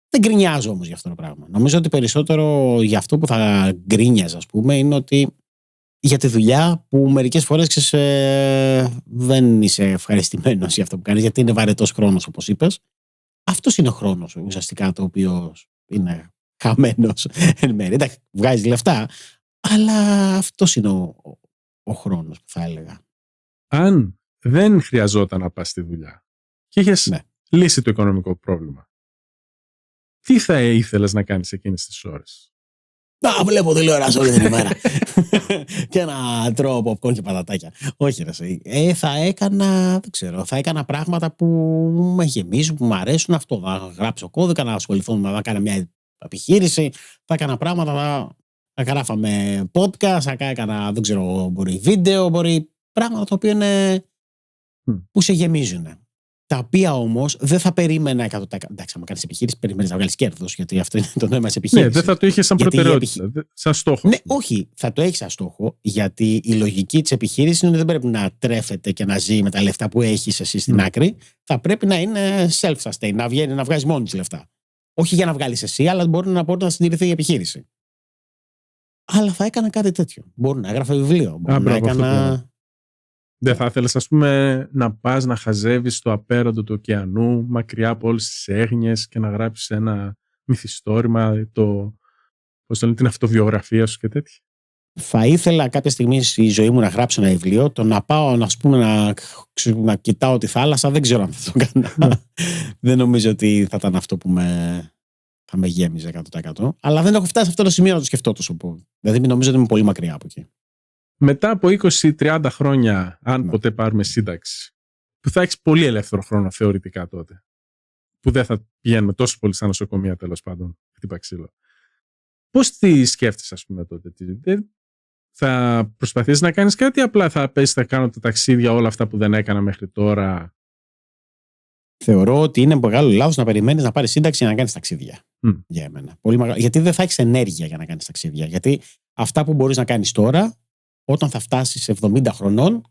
Δεν γκρινιάζω όμως για αυτό το πράγμα. Νομίζω ότι περισσότερο για αυτό που θα γκρίνιαζα, ας πούμε, είναι ότι για τη δουλειά που μερικές φορές δεν είσαι ευχαριστημένος για αυτό που κάνεις, γιατί είναι βαρετός χρόνος, όπως είπες. Αυτός είναι ο χρόνος ουσιαστικά, το οποίο είναι χαμένος εν μέρει. Εντάξει, βγάζεις λεφτά, αλλά αυτός είναι ο χρόνος που θα έλεγα. Αν δεν χρειαζόταν να πας στη δουλειά και είχες λύσει το οικονομικό πρόβλημα, τι θα ήθελες να κάνεις εκείνες τις ώρες? Να βλέπω τηλεόραση όλη την ημέρα και να τρώω popcorn και πατατάκια. Όχι ρε, θα έκανα πράγματα που με γεμίζουν, που μου αρέσουν. Αυτό, να γράψω κώδικα, να ασχοληθώ, να κάνω μια επιχείρηση. Θα έκανα πράγματα, θα γράφαμε podcast, θα έκανα, δεν ξέρω, μπορεί βίντεο, μπορεί πράγματα τα οποία είναι που σε γεμίζουν. Τα οποία όμως δεν θα περίμενα 100%. Εντάξει, άμα κάνεις επιχείρηση, περιμένεις να βγάλεις κέρδος, γιατί αυτό είναι το νόημα της επιχείρησης. Ναι, δεν θα το είχες σαν προτεραιότητα, σαν στόχο. Ναι, όχι, θα το έχεις σαν στόχο, γιατί η λογική της επιχείρησης είναι ότι δεν πρέπει να τρέφεται και να ζει με τα λεφτά που έχεις εσύ στην άκρη. Θα πρέπει να είναι self-sustain, να βγάζεις μόνη της λεφτά. Όχι για να βγάλεις εσύ, αλλά μπορεί να συντηρηθεί η επιχείρηση. Αλλά θα έκανα κάτι τέτοιο. Μπορεί να έγραφα βιβλίο. Δεν θα ήθελες, ας πούμε, να πας να χαζεύεις στο απέραντο του ωκεανού, μακριά από όλες τις έγνοιες, και να γράψεις ένα μυθιστόρημα, την αυτοβιογραφία σου και τέτοια? Θα ήθελα κάποια στιγμή στη ζωή μου να γράψω ένα βιβλίο. Το να πάω, να κοιτάω τη θάλασσα, δεν ξέρω αν θα το κάνω. Δεν νομίζω ότι θα ήταν αυτό που θα με γέμιζε 100%. Αλλά δεν έχω φτάσει σε αυτό το σημείο να το σκεφτώ τόσο πολύ. Δηλαδή, νομίζω ότι είμαι πολύ μακριά από εκεί. Μετά από 20-30 χρόνια, αν ποτέ πάρουμε σύνταξη, που θα έχεις πολύ ελεύθερο χρόνο θεωρητικά τότε, που δεν θα πηγαίνουμε τόσο πολύ στα νοσοκομεία, τέλος πάντων, χτύπα ξύλο, πώς τη σκέφτεσαι, ας πούμε, τότε? Θα προσπαθήσεις να κάνεις κάτι, απλά θα πες, θα κάνω τα ταξίδια, όλα αυτά που δεν έκανα μέχρι τώρα? Θεωρώ ότι είναι μεγάλο λάθος να περιμένεις να πάρεις σύνταξη για να κάνεις ταξίδια. Για εμένα. Πολύ μεγάλο. Γιατί δεν θα έχεις ενέργεια για να κάνεις ταξίδια. Γιατί αυτά που μπορείς να κάνεις τώρα, όταν θα φτάσεις 70 χρονών,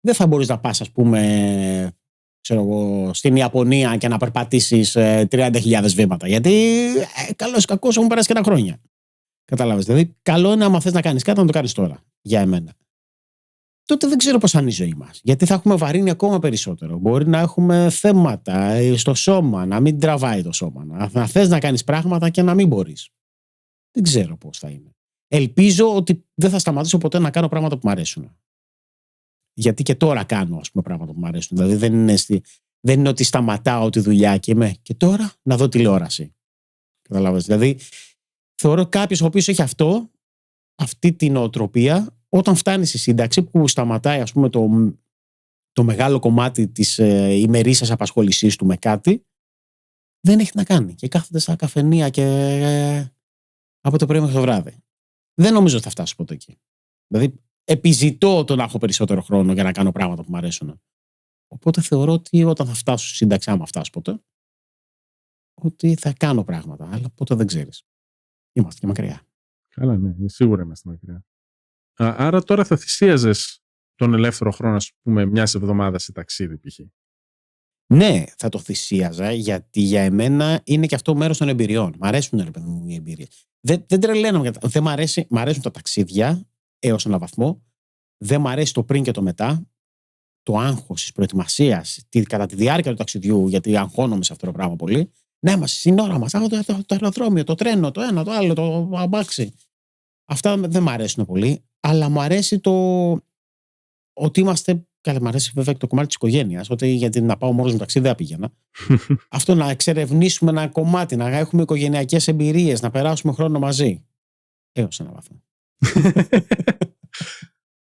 δεν θα μπορείς να πας, ας πούμε, στην Ιαπωνία και να περπατήσεις 30.000 βήματα. Γιατί καλώς ή κακώς έχουν περάσει και τα χρόνια. Κατάλαβες? Δηλαδή, καλό είναι, άμα θες να κάνεις κάτι, να το κάνεις τώρα. Για εμένα. Τότε δεν ξέρω πώς θα είναι η ζωή μας. Γιατί θα έχουμε βαρύνει ακόμα περισσότερο. Μπορεί να έχουμε θέματα στο σώμα, να μην τραβάει το σώμα. Να θες να κάνεις πράγματα και να μην μπορείς. Δεν ξέρω πώς θα είναι. Ελπίζω ότι δεν θα σταματήσω ποτέ να κάνω πράγματα που μου αρέσουν. Γιατί και τώρα κάνω, ας πούμε, πράγματα που μου αρέσουν. Δηλαδή δεν είναι ότι σταματάω τη δουλειά και είμαι και τώρα να δω τηλεόραση. Καταλάβες? Δηλαδή θεωρώ κάποιος ο οποίος έχει αυτή την νοοτροπία, όταν φτάνει στη σύνταξη που σταματάει, ας πούμε, το μεγάλο κομμάτι της ημερήσιας απασχόλησής του με κάτι, δεν έχει να κάνει. Και κάθεται στα καφενεία και από το πρωί μέχρι το βράδυ. Δεν νομίζω ότι θα φτάσω ποτέ εκεί. Δηλαδή, επιζητώ το να έχω περισσότερο χρόνο για να κάνω πράγματα που μου αρέσουν. Οπότε θεωρώ ότι όταν θα φτάσω στη σύνταξη, άμα φτάσω ποτέ, ότι θα κάνω πράγματα. Αλλά ποτέ δεν ξέρεις. Είμαστε και μακριά. Καλά, ναι, σίγουρα είμαστε μακριά. Άρα τώρα θα θυσίαζες τον ελεύθερο χρόνο, ας πούμε, μιας εβδομάδας σε ταξίδι, π.χ. Ναι, θα το θυσίαζα, γιατί για εμένα είναι και αυτό μέρος των εμπειριών. Μ' αρέσουν, ρε παιδί μου, οι εμπειρίες. Δεν τρελαίνομαι. Δεν μ' αρέσουν τα ταξίδια έως έναν βαθμό. Δεν μ' αρέσει το πριν και το μετά. Το άγχος της προετοιμασίας κατά τη διάρκεια του ταξιδιού, γιατί αγχώνομαι σε αυτό το πράγμα πολύ. Να είμαστε στην ώρα μας. Το αεροδρόμιο, το τρένο, το ένα, το άλλο, το αμπάξι. Αυτά δεν μ' αρέσουν πολύ. Αλλά μου αρέσει ότι είμαστε. Καλά, μου αρέσει βέβαια και το κομμάτι της οικογένειας. Ότι γιατί να πάω μόνος μου ταξίδι δεν πήγαινα. Αυτό να εξερευνήσουμε ένα κομμάτι, να έχουμε οικογενειακές εμπειρίες, να περάσουμε χρόνο μαζί. Έως έναν βαθμό.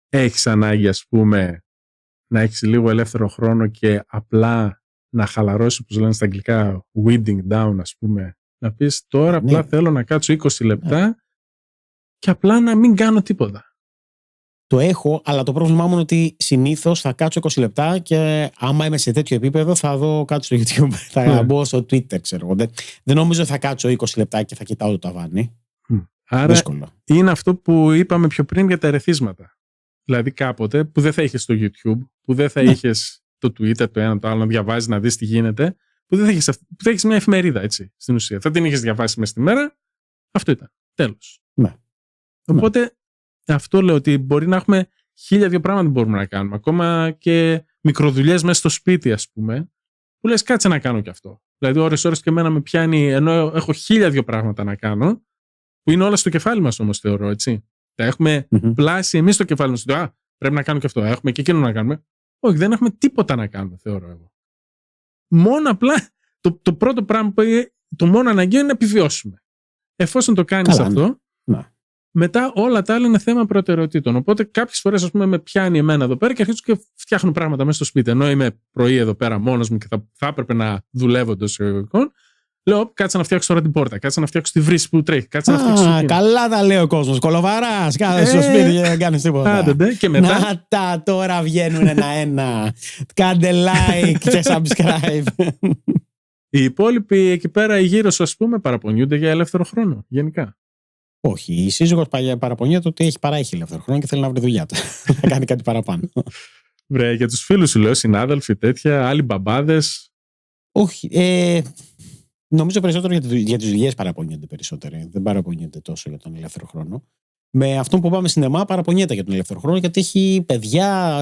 Έχεις ανάγκη, ας πούμε, να έχεις λίγο ελεύθερο χρόνο και απλά να χαλαρώσεις, όπως λένε στα αγγλικά, winding down, ας πούμε. Να πεις τώρα απλά θέλω να κάτσω 20 λεπτά και απλά να μην κάνω τίποτα. Το έχω, αλλά το πρόβλημά μου είναι ότι συνήθως θα κάτσω 20 λεπτά και άμα είμαι σε τέτοιο επίπεδο θα δω κάτι στο YouTube. Θα μπω στο Twitter, ξέρω. Δεν νομίζω θα κάτσω 20 λεπτά και θα κοιτάω το ταβάνι. Άρα δύσκολο. Είναι αυτό που είπαμε πιο πριν για τα ερεθίσματα. Δηλαδή κάποτε που δεν θα είχες το YouTube, που δεν θα είχες το Twitter, το ένα το άλλο, να διαβάζεις, να δεις τι γίνεται, που δεν θα έχεις μια εφημερίδα, έτσι, στην ουσία. Θα την είχες διαβάσει μες στη μέρα, αυτό ήταν. Τέλος. Ναι. Οπότε αυτό λέω ότι μπορεί να έχουμε 1002 πράγματα που μπορούμε να κάνουμε. Ακόμα και μικροδουλειές μέσα στο σπίτι, ας πούμε, που λες κάτσε να κάνω και αυτό. Δηλαδή, ώρες και εμένα με πιάνει, ενώ έχω 1002 πράγματα να κάνω, που είναι όλα στο κεφάλι μας όμως, θεωρώ, έτσι. Τα έχουμε πλάσει εμείς στο κεφάλι μας. Πρέπει να κάνω και αυτό. Έχουμε και εκείνο να κάνουμε. Όχι, δεν έχουμε τίποτα να κάνουμε, θεωρώ εγώ. Μόνο απλά το πρώτο πράγμα που το μόνο αναγκαίο είναι να επιβιώσουμε. Εφόσον το κάνεις αυτό, μετά όλα τα άλλα είναι θέμα προτεραιοτήτων. Οπότε κάποιες φορές, ας πούμε, με πιάνει εμένα εδώ πέρα και αρχίζω και φτιάχνω πράγματα μέσα στο σπίτι. Ενώ είμαι πρωί εδώ πέρα μόνος μου και θα έπρεπε να δουλεύω εντός εισαγωγικών. Λέω, κάτσε να φτιάξω τώρα την πόρτα, κάτσε να φτιάξω τη βρύση που τρέχει, κάτσε να φτιάξω. Καλά τα λέει ο κόσμος. Κολοβαράς, κάτσε στο σπίτι και δεν κάνεις τίποτα. Και μετά. Να τα τώρα βγαίνουν ένα-ένα. Κάντε like και subscribe. Οι υπόλοιποι εκεί πέρα, οι γύρω σου, ας πούμε, παραπονιούνται για ελεύθερο χρόνο, γενικά. Όχι, η σύζυγος παραπονιέται ότι παραέχει ελεύθερο χρόνο και θέλει να βρει δουλειά. Να κάνει κάτι παραπάνω. Βρε, για τους φίλους σου λέω, συνάδελφοι, τέτοια, άλλοι μπαμπάδες. Όχι. Νομίζω περισσότερο για τις δουλειές παραπονιούνται περισσότερο. Δεν παραπονιούνται τόσο για τον ελεύθερο χρόνο. Με αυτόν που πάμε στην ΕΜΑ παραπονιέται για τον ελεύθερο χρόνο, γιατί έχει παιδιά,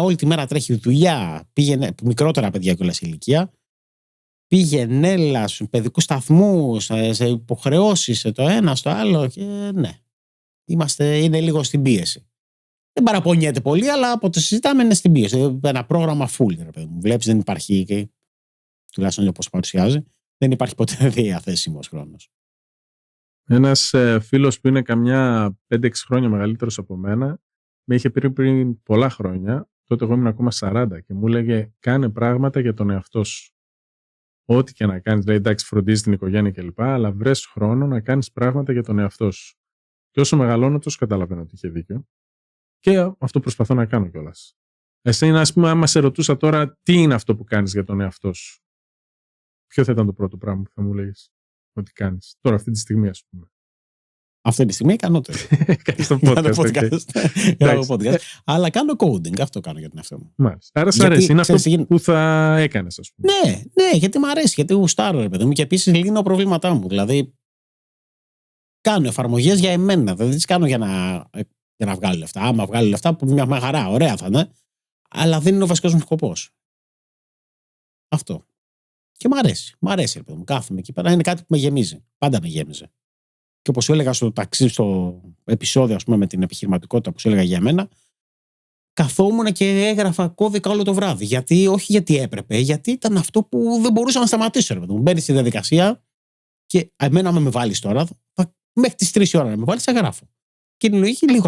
όλη τη μέρα τρέχει δουλειά. Πήγαινε μικρότερα παιδιά κιόλας σε ηλικία. Πήγαινε έλα στους παιδικούς σταθμούς, σε υποχρεώσεις, σε το ένα, στο άλλο. Και ναι, είναι λίγο στην πίεση. Δεν παραπονιέται πολύ, αλλά από το συζητάμε είναι στην πίεση. Ένα πρόγραμμα full. Βλέπεις, δεν υπάρχει, και, τουλάχιστον όπως παρουσιάζει, δεν υπάρχει ποτέ διαθέσιμος χρόνος. Ένας φίλος που είναι καμιά 5-6 χρόνια μεγαλύτερος από μένα, με είχε πει πριν πολλά χρόνια, τότε εγώ ήμουν ακόμα 40 και μου έλεγε κάνε πράγματα για τον εαυτό σου. Ό,τι και να κάνεις, δηλαδή εντάξει, φροντίζεις την οικογένεια κλπ. Αλλά βρες χρόνο να κάνεις πράγματα για τον εαυτό σου. Και όσο μεγαλώνω, τόσο καταλαβαίνω ότι είχε δίκιο. Και αυτό προσπαθώ να κάνω κιόλας. Εσένα, ας πούμε, άμα σε ρωτούσα τώρα τι είναι αυτό που κάνεις για τον εαυτό σου, ποιο θα ήταν το πρώτο πράγμα που θα μου λέγεις ότι κάνεις τώρα, αυτή τη στιγμή, ας πούμε? Αυτή τη στιγμή κάνω το. Κάνεις το podcast. Αλλά κάνω coding, αυτό κάνω για τον εαυτό μου. Μάλιστα. Άρα σ' αρέσει, είναι αυτό που θα έκανες, ας πούμε. Ναι, γιατί μου αρέσει, γιατί γουστάρω, ρε παιδί μου, και επίσης λύνω προβλήματά μου. Δηλαδή, κάνω εφαρμογές για εμένα, δεν τις κάνω για να βγάλω λεφτά. Άμα βγάλω λεφτά, μια χαρά, ωραία θα είναι, αλλά δεν είναι ο βασικός μου σκοπός. Αυτό. Και μ' αρέσει, ρε παιδί μου, κάθομαι εκεί πέρα, είναι κάτι που με γεμίζει. Πάντα με γέμιζε. Και όπως σου έλεγα στο επεισόδιο, ας πούμε, με την επιχειρηματικότητα που σου έλεγα για μένα, καθόμουν και έγραφα κώδικα όλο το βράδυ. Όχι γιατί έπρεπε, γιατί ήταν αυτό που δεν μπορούσα να σταματήσω. Μπαίνει στη διαδικασία και εμένα με βάλεις τώρα, μέχρι τις 3 ώρα να με βάλεις, θα γράφω. Και είναι λογική λίγο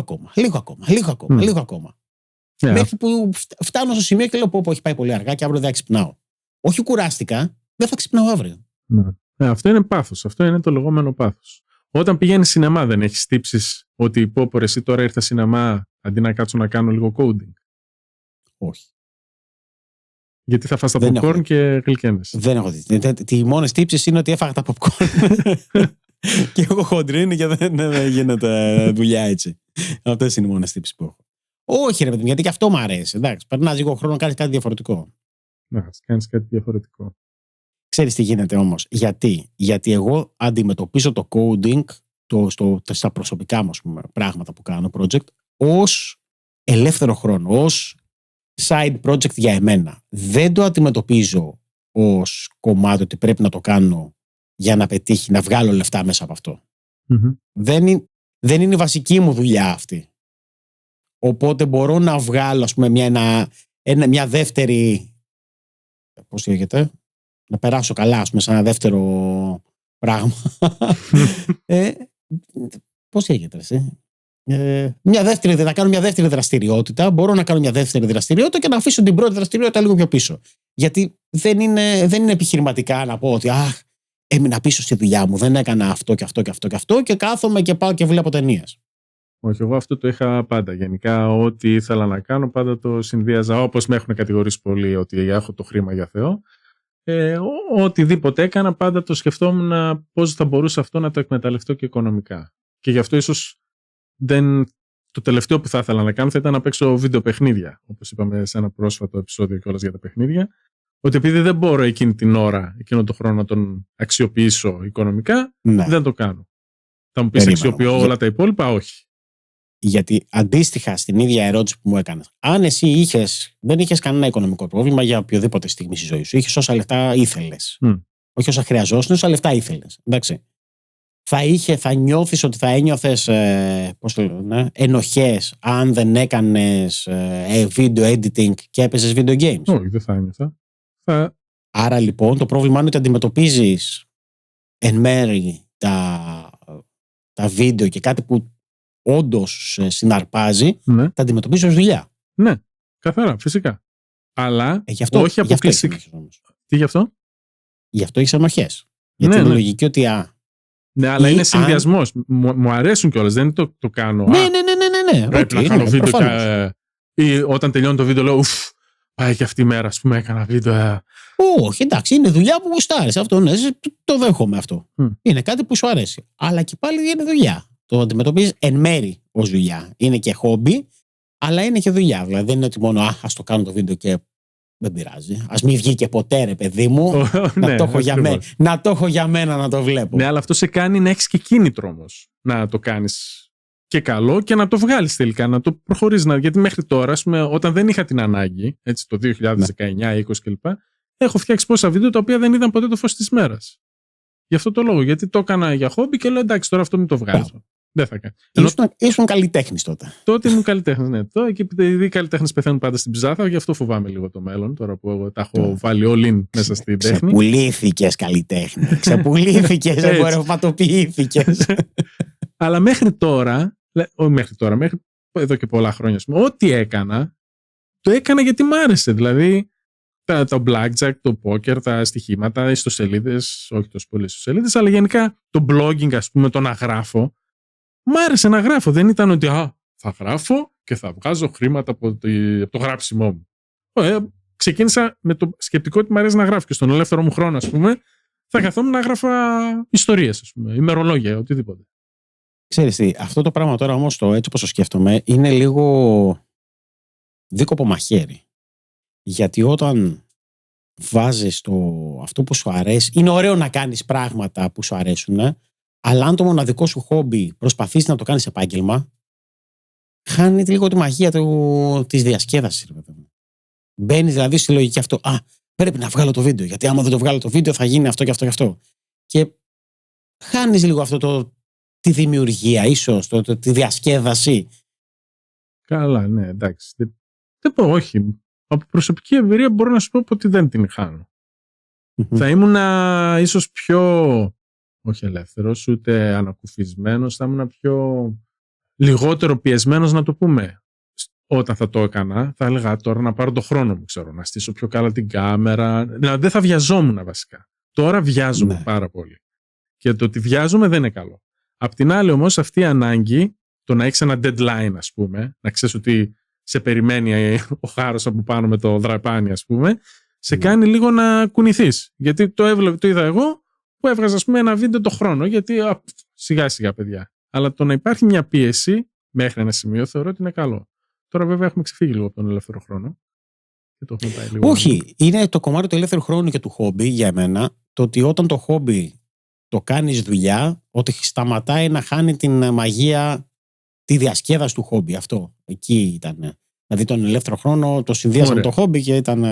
ακόμα. Μέχρι που φτάνω στο σημείο και λέω πω έχει πάει πολύ αργά και αύριο δεν θα ξυπνάω. Όχι κουράστηκα, δεν θα ξυπνάω αύριο. Αυτό είναι πάθος. Αυτό είναι το λεγόμενο πάθος. Όταν πηγαίνεις σινεμά, δεν έχεις τύψεις ότι πω εσύ τώρα ήρθα σινεμά αντί να κάτσω να κάνω λίγο coding? Όχι. Γιατί θα φας τα popcorn και γλυκένεσαι? Δεν έχω δει. Οι μόνες τύψεις είναι ότι έφαγα τα popcorn. Και έχω χοντρίνει και δεν γίνεται δουλειά έτσι. Αυτές είναι οι μόνες τύψεις που έχω. Όχι, ρε παιδί μου, γιατί και αυτό μου αρέσει. Εντάξει, περνάς λίγο χρόνο να κάνεις κάτι διαφορετικό. Να κάνεις κάτι διαφορετικό. Ξέρεις τι γίνεται όμως? Γιατί εγώ αντιμετωπίζω το coding στα προσωπικά μου πράγματα που κάνω, project, ως ελεύθερο χρόνο, ως side project για εμένα. Δεν το αντιμετωπίζω ως κομμάτι ότι πρέπει να το κάνω για να πετύχει, να βγάλω λεφτά μέσα από αυτό. Mm-hmm. Δεν είναι η βασική μου δουλειά αυτή. Οπότε μπορώ να βγάλω, ας πούμε, μια δεύτερη, πώς λέγεται, να περάσω καλά, ας πούμε, σε ένα δεύτερο πράγμα. Πώς λέγεται, εσύ? Να κάνω μια δεύτερη δραστηριότητα. Μπορώ να κάνω μια δεύτερη δραστηριότητα και να αφήσω την πρώτη δραστηριότητα λίγο πιο πίσω. Γιατί δεν είναι επιχειρηματικά να πω ότι έμεινα πίσω στη δουλειά μου, δεν έκανα αυτό και αυτό και αυτό και αυτό και κάθομαι και πάω και βλέπω ταινίες. Όχι, εγώ αυτό το είχα πάντα. Γενικά, ό,τι ήθελα να κάνω, πάντα το συνδύαζα. Όπως με έχουν κατηγορήσει πολύ ότι έχω το χρήμα για Θεό. Οτιδήποτε έκανα, πάντα το σκεφτόμουν πώς θα μπορούσα αυτό να το εκμεταλλευτώ και οικονομικά. Και γι' αυτό ίσως το τελευταίο που θα ήθελα να κάνω θα ήταν να παίξω βίντεο παιχνίδια. Όπως είπαμε σε ένα πρόσφατο επεισόδιο κιόλας για τα παιχνίδια. Ότι επειδή δεν μπορώ εκείνη την ώρα, εκείνο τον χρόνο να τον αξιοποιήσω οικονομικά, δεν το κάνω. Θα μου πεις αξιοποιώ όλα τα υπόλοιπα, όχι. Γιατί αντίστοιχα στην ίδια ερώτηση που μου έκανες, αν εσύ δεν είχες κανένα οικονομικό πρόβλημα για οποιοδήποτε στιγμή στη ζωή σου, είχες όσα λεφτά ήθελες. Όχι όσα χρειαζόσουν, όσα λεφτά ήθελες. Εντάξει. Θα νιώθεις ότι θα ένιωθες ενοχές αν δεν έκανες video editing και έπαιζες video games? Όχι, δεν θα ένιωθα. Άρα λοιπόν το πρόβλημα είναι ότι αντιμετωπίζεις εν μέρη τα βίντεο και κάτι που όντως συναρπάζει, τα αντιμετωπίζεις ως δουλειά. Ναι, καθαρά, φυσικά. Αλλά όχι αποκλειστικά. Τι γι' αυτό? Γι' αυτό έχεις ενοχές. Γιατί είναι λογική ότι ναι, αλλά είναι συνδυασμός. Μου αρέσουν κιόλας, δεν το κάνω. Ναι. Πρέπει να κάνω βίντεο ή όταν τελειώνει το βίντεο λέω πάει και αυτή η μέρα, ας πούμε, έκανα βίντεο. Όχι, εντάξει, είναι δουλειά που γουστάρεις. Αυτό το δέχομαι αυτό. Είναι κάτι που σου αρέσει. Αλλά και πάλι είναι δουλειά. Το αντιμετωπίζεις εν μέρη ως δουλειά. Είναι και χόμπι, αλλά είναι και δουλειά. Δηλαδή δεν είναι ότι μόνο ας το κάνω το βίντεο και δεν πειράζει. Ας μην βγει και ποτέ, ρε παιδί μου. Να το έχω για μένα να το βλέπω. Ναι, αλλά αυτό σε κάνει να έχεις και κίνητρο όμως. Να το κάνεις και καλό και να το βγάλεις τελικά, να το προχωρήσεις. Γιατί μέχρι τώρα, ας πούμε, όταν δεν είχα την ανάγκη, έτσι, το 2019, 20 κλπ., έχω φτιάξει πόσα βίντεο τα οποία δεν είδαν ποτέ το φως της μέρας. Γι' αυτό το λόγο. Γιατί το έκανα για χόμπι και λέω εντάξει, τώρα αυτό μην το βγάζω. Δεν θα κάνει. Ήσουν καλλιτέχνης τότε. Τότε ήμουν καλλιτέχνης, ναι. Τώρα και επειδή οι καλλιτέχνες πεθαίνουν πάντα στην ψάθα, γι' αυτό φοβάμαι λίγο το μέλλον. Τώρα που εγώ τα έχω βάλει all in μέσα στην τέχνη. Ξεπουλήθηκες καλλιτέχνη. Ξεπουλήθηκες, εμπορευματοποιήθηκες. Αλλά μέχρι εδώ και πολλά χρόνια, ό,τι έκανα, το έκανα γιατί μ' άρεσε. Δηλαδή, το blackjack, το poker, τα στοιχήματα, οι ιστοσελίδες, όχι τόσο πολλές ιστοσελίδες, αλλά γενικά το blogging, ας πούμε, το να γράφω. Μ' άρεσε να γράφω. Δεν ήταν ότι θα γράφω και θα βγάζω χρήματα από το γράψιμό μου. Ξεκίνησα με το σκεπτικό ότι μ' αρέσει να γράφω και στον ελεύθερο μου χρόνο, ας πούμε, θα καθόμουν να γράφα ιστορίες, ας πούμε, ημερολόγια, οτιδήποτε. Ξέρεις τι, αυτό το πράγμα τώρα όμως, έτσι όπως το σκέφτομαι, είναι λίγο δίκοπο μαχαίρι. Γιατί όταν βάζεις αυτό που σου αρέσει, είναι ωραίο να κάνεις πράγματα που σου αρέσουν, αλλά αν το μοναδικό σου χόμπι προσπαθείς να το κάνεις επάγγελμα, χάνει λίγο τη μαγεία της διασκέδασης. Μπαίνεις δηλαδή στη λογική αυτό, πρέπει να βγάλω το βίντεο, γιατί άμα δεν το βγάλω το βίντεο θα γίνει αυτό και αυτό και αυτό. Και χάνεις λίγο τη δημιουργία, ίσως, τη διασκέδαση. Καλά, ναι, εντάξει. Δεν πω όχι. Από προσωπική εμπειρία μπορώ να σου πω ότι δεν την χάνω. Θα ήμουν ίσως πιο, όχι ελεύθερος, ούτε ανακουφισμένος, θα ήμουν λιγότερο πιεσμένος, να το πούμε. Όταν θα το έκανα, θα έλεγα τώρα να πάρω το χρόνο μου, ξέρω, να στήσω πιο καλά την κάμερα. Δηλαδή δεν θα βιαζόμουν βασικά. Τώρα βιάζομαι πάρα πολύ. Και το ότι βιάζομαι δεν είναι καλό. Απ' την άλλη όμως, αυτή η ανάγκη, το να έχεις ένα deadline, ας πούμε, να ξέρεις ότι σε περιμένει ο χάρος από πάνω με το δραπάνι, ας πούμε, σε κάνει λίγο να κουνηθείς. Γιατί το είδα εγώ που έβγαζα, ας πούμε, ένα βίντεο το χρόνο, γιατί σιγά σιγά, παιδιά. Αλλά το να υπάρχει μια πίεση μέχρι ένα σημείο θεωρώ ότι είναι καλό. Τώρα βέβαια έχουμε ξεφύγει λίγο από τον ελεύθερο χρόνο. Και το έχουμε πάει λίγο. Όχι, είναι το κομμάτι του ελεύθερου χρόνου και του χόμπι για μένα, το ότι όταν το χόμπι το κάνεις δουλειά, ότι σταματάει να χάνει την μαγεία, τη διασκέδαση του χόμπι. Αυτό. Εκεί ήταν. Δηλαδή τον ελεύθερο χρόνο το συνδύασαμε με το χόμπι και ήταν.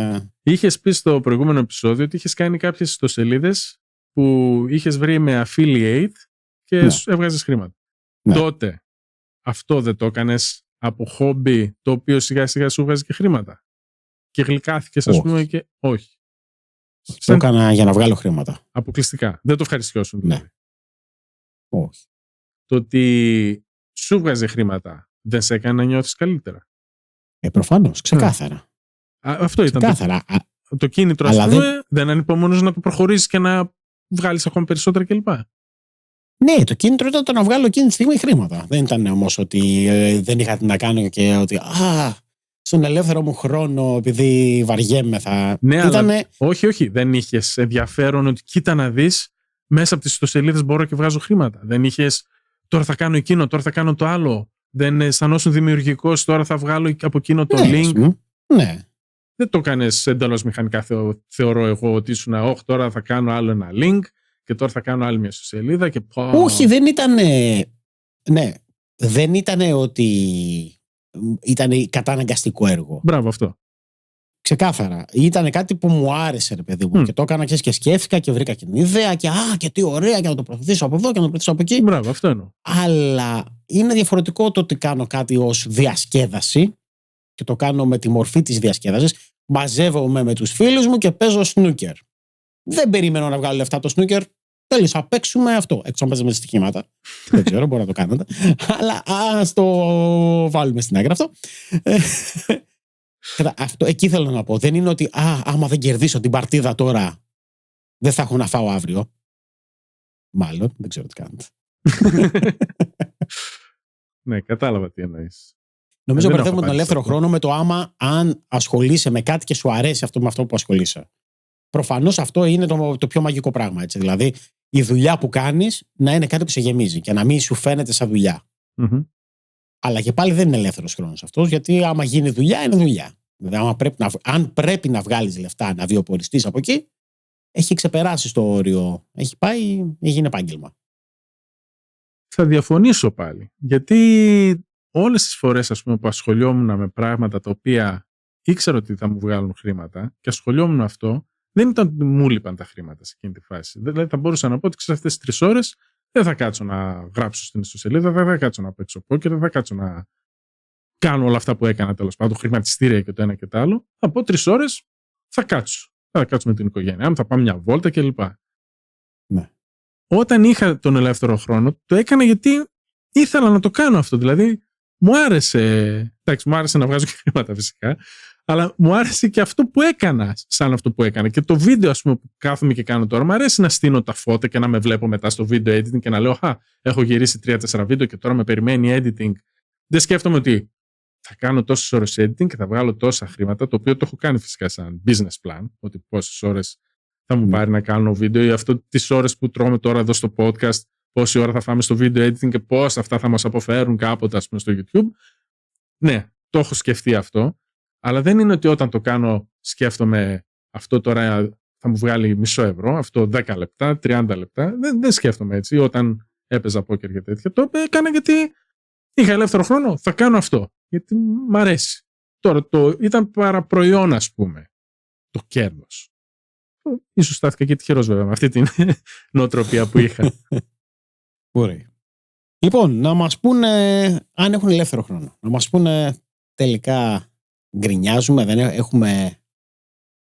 Είχες πει στο προηγούμενο επεισόδιο ότι είχες κάνει κάποιες ιστοσελίδες που είχες βρει με affiliate και έβγαζες χρήματα. Ναι. Τότε αυτό δεν το έκανες από χόμπι το οποίο σιγά σιγά σου βγάζει και χρήματα? Και γλυκάθηκες, ας πούμε, και όχι. Το έκανα για να βγάλω χρήματα. Αποκλειστικά. Δεν το ευχαριστιώσουν. Ναι. Όχι. Το ότι σου βγάζει χρήματα, δεν σε έκανε να νιώθεις καλύτερα? Προφανώς, ξεκάθαρα. Αυτό ήταν ξεκάθαρα. το κίνητρο, ας πούμε, δεν ανυπομονείς να το προχωρήσεις και να βγάλεις ακόμα περισσότερα κλπ. Ναι, το κίνητρο ήταν το να βγάλω εκείνη τη στιγμή χρήματα. Δεν ήταν όμως ότι δεν είχα τι να κάνω και ότι στον ελεύθερο μου χρόνο, επειδή βαριέμαι, θα. Ναι, ήτανε... αλλά όχι. Δεν είχες ενδιαφέρον ότι κοίτα να δεις, μέσα από τις ιστοσελίδες μπορώ και βγάζω χρήματα. Δεν είχες τώρα θα κάνω εκείνο, τώρα θα κάνω το άλλο. Δεν αισθανόσουν δημιουργικός, τώρα θα βγάλω από εκείνο το link. Ναι. Δεν το κάνεις εντελώς μηχανικά, θεωρώ εγώ, ότι ήσουν, τώρα θα κάνω άλλο ένα link και τώρα θα κάνω άλλη μια ιστοσελίδα. Και... Όχι, δεν ήταν. Ναι, δεν ήταν ότι ήταν καταναγκαστικό έργο. Μπράβο, αυτό. Ξεκάθαρα. Ήταν κάτι που μου άρεσε, ρε παιδί μου. Και το έκανα και σκέφτηκα και βρήκα και την ιδέα και τι ωραία, και να το προωθήσω από εδώ και να το προωθήσω από εκεί. Μπράβο, αυτό εννοώ. Αλλά είναι διαφορετικό το ότι κάνω κάτι ως διασκέδαση και το κάνω με τη μορφή της διασκέδασης. Μαζεύομαι με τους φίλους μου και παίζω σνούκερ. Δεν περιμένω να βγάλω λεφτά το σνούκερ. Τέλος, θα παίξουμε αυτό. Έξω να παίζουμε στοιχήματα. Δεν ξέρω, μπορεί να το κάνετε. Αλλά ας το βάλουμε στην άκρη αυτό. Αυτό. Εκεί θέλω να πω. Δεν είναι ότι άμα δεν κερδίσω την παρτίδα τώρα, δεν θα έχω να φάω αύριο. Μάλλον, δεν ξέρω τι κάνετε. Ναι, κατάλαβα τι εννοείς. Νομίζω μπερδεύουμε τον ελεύθερο χρόνο με το αν ασχολείσαι με κάτι και σου αρέσει αυτό με αυτό που ασχολείσαι. Προφανώς αυτό είναι το πιο μαγικό πράγμα. Έτσι. Δηλαδή, η δουλειά που κάνεις να είναι κάτι που σε γεμίζει και να μην σου φαίνεται σαν δουλειά. Mm-hmm. Αλλά και πάλι δεν είναι ελεύθερος χρόνος αυτός, γιατί άμα γίνει δουλειά, είναι δουλειά. Δηλαδή, αν πρέπει να βγάλεις λεφτά, να βιοποριστείς από εκεί, έχει ξεπεράσει το όριο. Έχει πάει, έγινε επάγγελμα. Θα διαφωνήσω πάλι. Γιατί όλες τις φορές, ας πούμε, που ασχολιόμουν με πράγματα τα οποία ήξερα ότι θα μου βγάλουν χρήματα και ασχολιόμουν με αυτό, δεν ήταν ότι μου λείπαν τα χρήματα σε εκείνη τη φάση. Δηλαδή, θα μπορούσα να πω ότι σε αυτές τις 3 ώρες δεν θα κάτσω να γράψω στην ιστοσελίδα, δεν θα κάτσω να παίξω πόκερ, δεν θα κάτσω να κάνω όλα αυτά που έκανα, τέλος πάντων, χρηματιστήρια και το ένα και το άλλο. Από 3 ώρες θα κάτσω. Θα κάτσω με την οικογένειά μου, θα πάμε μια βόλτα κλπ. Ναι. Όταν είχα τον ελεύθερο χρόνο, το έκανα γιατί ήθελα να το κάνω αυτό. Δηλαδή, μου άρεσε. Εντάξει, μου άρεσε να βγάζω και χρήματα φυσικά, αλλά μου άρεσε και αυτό που έκανα, σαν αυτό που έκανα. Και το βίντεο, ας πούμε, που κάθομαι και κάνω τώρα, μου αρέσει να στείνω τα φώτα και να με βλέπω μετά στο βίντεο editing και να λέω έχω γυρίσει 3-4 βίντεο και τώρα με περιμένει editing. Δεν σκέφτομαι ότι θα κάνω τόσες ώρες editing και θα βγάλω τόσα χρήματα, το οποίο το έχω κάνει φυσικά σαν business plan, ότι πόσες ώρες θα μου πάρει να κάνω βίντεο, ή αυτό τις ώρες που τρώμε τώρα εδώ στο podcast, πόση ώρα θα φάμε στο video editing και πώς αυτά θα μας αποφέρουν κάποτε, ας πούμε, στο YouTube. Ναι, το έχω σκεφτεί αυτό, αλλά δεν είναι ότι όταν το κάνω σκέφτομαι αυτό τώρα θα μου βγάλει €0, αυτό 10 λεπτά, 30 λεπτά. Δεν σκέφτομαι έτσι. Όταν έπαιζα πόκερ και τέτοια, το έκανα γιατί είχα ελεύθερο χρόνο, θα κάνω αυτό. Γιατί μ' αρέσει. Τώρα ήταν παραπροϊόν, ας πούμε, το κέρδος. Ίσως στάθηκα και τυχερός βέβαια με αυτή την νοοτροπία που είχα. Μπορεί. Λοιπόν, να μας πούνε αν έχουν ελεύθερο χρόνο. Να μας πούνε τελικά γκρινιάζουμε, δεν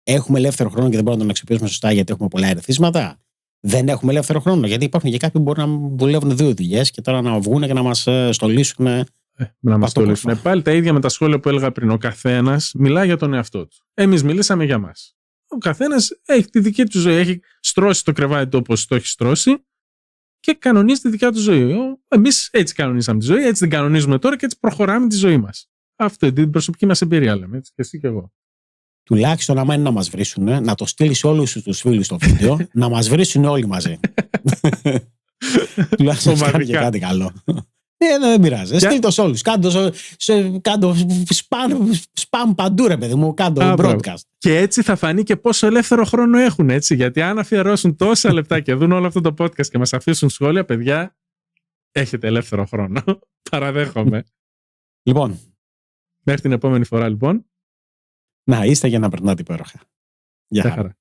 έχουμε ελεύθερο χρόνο και δεν μπορούμε να τον αξιοποιήσουμε σωστά γιατί έχουμε πολλά ερεθίσματα. Δεν έχουμε ελεύθερο χρόνο γιατί υπάρχουν και κάποιοι που μπορεί να δουλεύουν 2 δουλειές και τώρα να βγουν και να μας στολίσουν. Να μας στολίσουν. Πάλι τα ίδια με τα σχόλια που έλεγα πριν. Ο καθένας μιλάει για τον εαυτό του. Εμείς μιλήσαμε για μας. Ο καθένας έχει τη δική του ζωή. Έχει στρώσει το κρεβάτι του όπως το έχει στρώσει και κανονίζει τη δικιά του ζωή. Εμείς έτσι κανονίσαμε τη ζωή, έτσι την κανονίζουμε τώρα και έτσι προχωράμε τη ζωή μας. Αυτή την προσωπική μας εμπειρία λέμε. Έτσι, και εσύ και εγώ. Τουλάχιστον άμα είναι να μας βρίσουν, να το στείλει σε όλους τους φίλους στο βίντεο, να μας βρίσουν όλοι μαζί. Τουλάχιστον κάνει και κάτι καλό. Δεν πειράζει. Στείλ το σε όλους. Κάντο spam παντού, ρε παιδί μου. Κάντο broadcast. Και έτσι θα φανεί και πόσο ελεύθερο χρόνο έχουν, έτσι. Γιατί αν αφιερώσουν τόσα λεπτά και δουν όλο αυτό το podcast και μας αφήσουν σχόλια, παιδιά, έχετε ελεύθερο χρόνο. Παραδέχομαι. Λοιπόν. Μέχρι την επόμενη φορά, λοιπόν. Να είστε για να περνάτε υπέροχα. Γεια χαρά.